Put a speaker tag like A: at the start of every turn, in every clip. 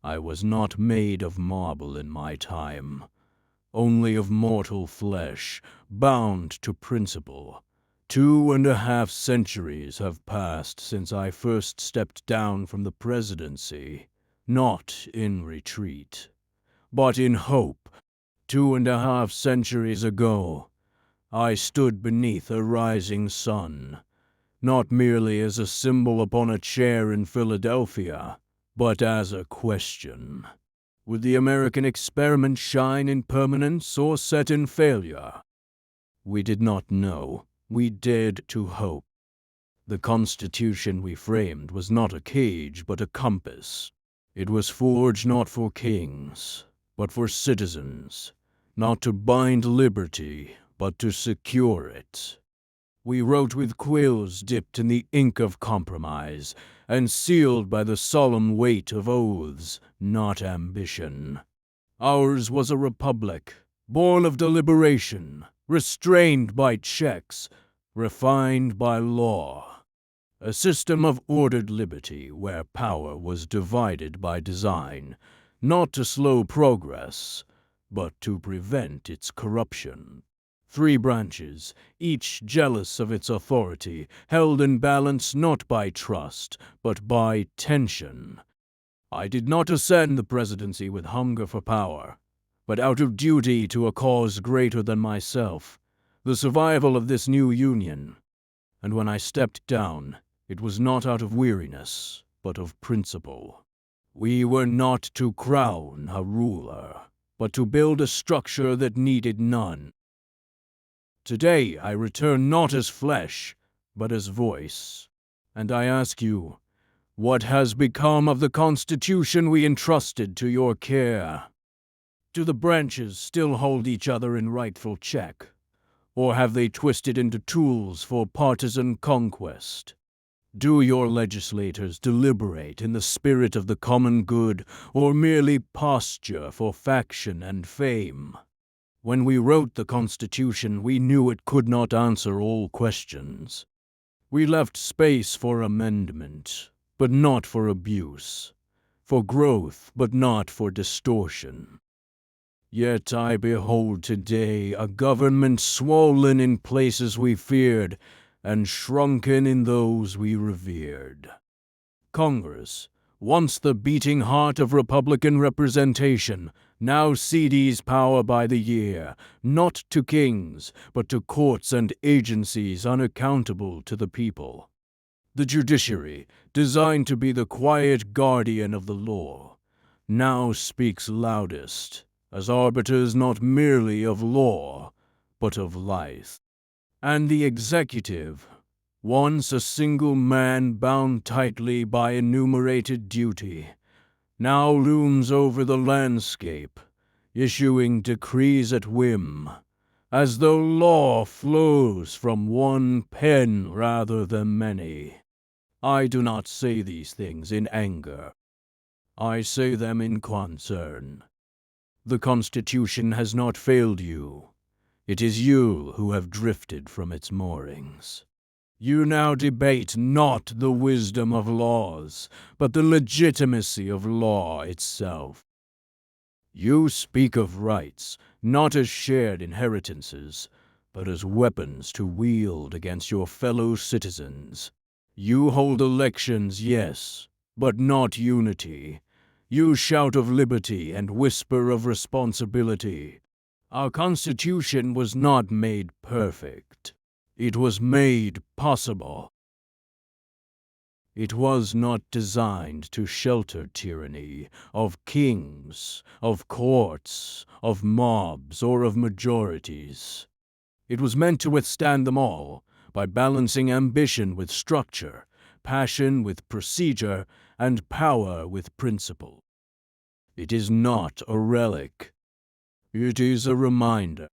A: I was not made of marble in my time, only of mortal flesh, bound to principle. 2.5 centuries have passed since I first stepped down from the presidency, not in retreat, but in hope. 2.5 centuries ago, I stood beneath a rising sun, not merely as a symbol upon a chair in Philadelphia, but as a question. Would the American experiment shine in permanence or set in failure? We did not know. We dared to hope. The Constitution we framed was not a cage, but a compass. It was forged not for kings, but for citizens, not to bind liberty, but to secure it. We wrote with quills dipped in the ink of compromise, and sealed by the solemn weight of oaths, not ambition. Ours was a republic, born of deliberation, restrained by checks, refined by law. A system of ordered liberty where power was divided by design, not to slow progress, but to prevent its corruption. 3 branches, each jealous of its authority, held in balance not by trust, but by tension. I did not ascend the presidency with hunger for power, but out of duty to a cause greater than myself, the survival of this new union. And when I stepped down, it was not out of weariness, but of principle. We were not to crown a ruler, but to build a structure that needed none. Today I return not as flesh, but as voice. And I ask you, what has become of the Constitution we entrusted to your care? Do the branches still hold each other in rightful check, or have they twisted into tools for partisan conquest? Do your legislators deliberate in the spirit of the common good, or merely posture for faction and fame? When we wrote the Constitution, we knew it could not answer all questions. We left space for amendment, but not for abuse, for growth, but not for distortion. Yet I behold today a government swollen in places we feared, and shrunken in those we revered. Congress, once the beating heart of Republican representation, now cedes power by the year, not to kings, but to courts and agencies unaccountable to the people. The judiciary, designed to be the quiet guardian of the law, now speaks loudest, as arbiters not merely of law, but of life. And the executive, once a single man bound tightly by enumerated duty, now looms over the landscape, issuing decrees at whim, as though law flows from one pen rather than many. I do not say these things in anger. I say them in concern. The Constitution has not failed you. It is you who have drifted from its moorings. You now debate not the wisdom of laws, but the legitimacy of law itself. You speak of rights, not as shared inheritances, but as weapons to wield against your fellow citizens. You hold elections, yes, but not unity. You shout of liberty and whisper of responsibility. Our Constitution was not made perfect. It was made possible. It was not designed to shelter tyranny of kings, of courts, of mobs, or of majorities. It was meant to withstand them all by balancing ambition with structure, passion with procedure, and power with principle. It is not a relic. It is a reminder.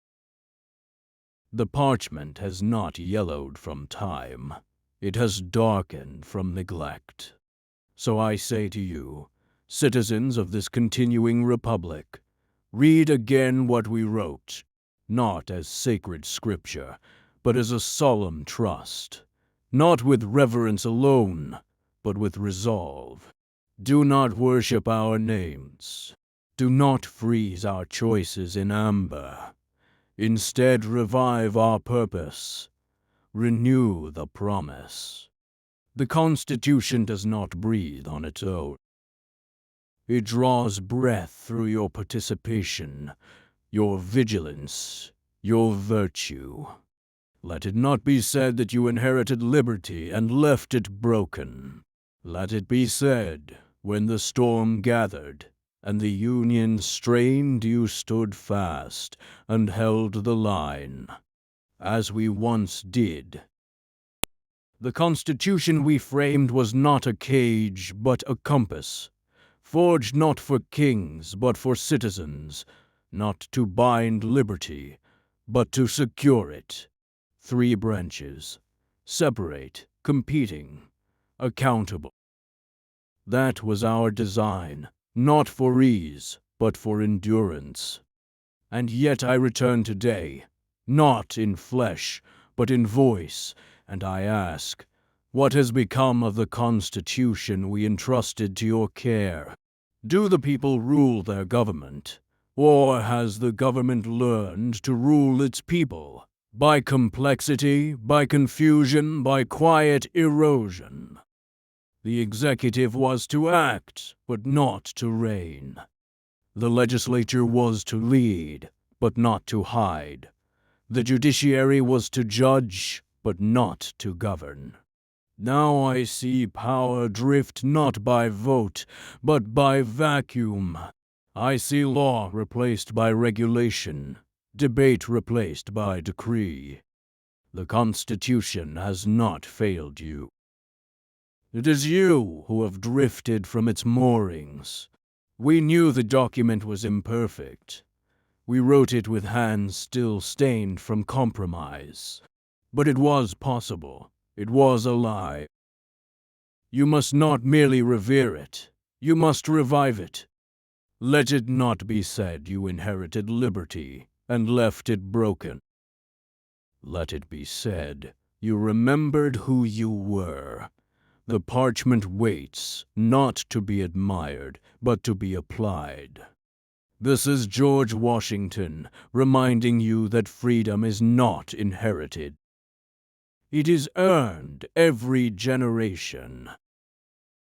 A: The parchment has not yellowed from time. It has darkened from neglect. So I say to you, citizens of this continuing republic, read again what we wrote, not as sacred scripture, but as a solemn trust, not with reverence alone, but with resolve. Do not worship our names. Do not freeze our choices in amber. Instead, revive our purpose. Renew the promise. The Constitution does not breathe on its own. It draws breath through your participation, your vigilance, your virtue. Let it not be said that you inherited liberty and left it broken. Let it be said, when the storm gathered and the Union strained, you stood fast and held the line, as we once did. The Constitution we framed was not a cage, but a compass, forged not for kings, but for citizens, not to bind liberty, but to secure it. 3 branches, separate, competing, accountable. That was our design, not for ease, but for endurance. And yet I return today, not in flesh, but in voice, and I ask, what has become of the Constitution we entrusted to your care? Do the people rule their government, or has the government learned to rule its people? By complexity, by confusion, by quiet erosion. The executive was to act, but not to reign. The legislature was to lead, but not to hide. The judiciary was to judge, but not to govern. Now I see power drift not by vote, but by vacuum. I see law replaced by regulation, debate replaced by decree. The Constitution has not failed you. It is you who have drifted from its moorings. We knew the document was imperfect. We wrote it with hands still stained from compromise. But it was possible. It was alive. You must not merely revere it. You must revive it. Let it not be said you inherited liberty and left it broken. Let it be said you remembered who you were. The parchment waits, not to be admired, but to be applied. This is George Washington reminding you that freedom is not inherited. It is earned every generation.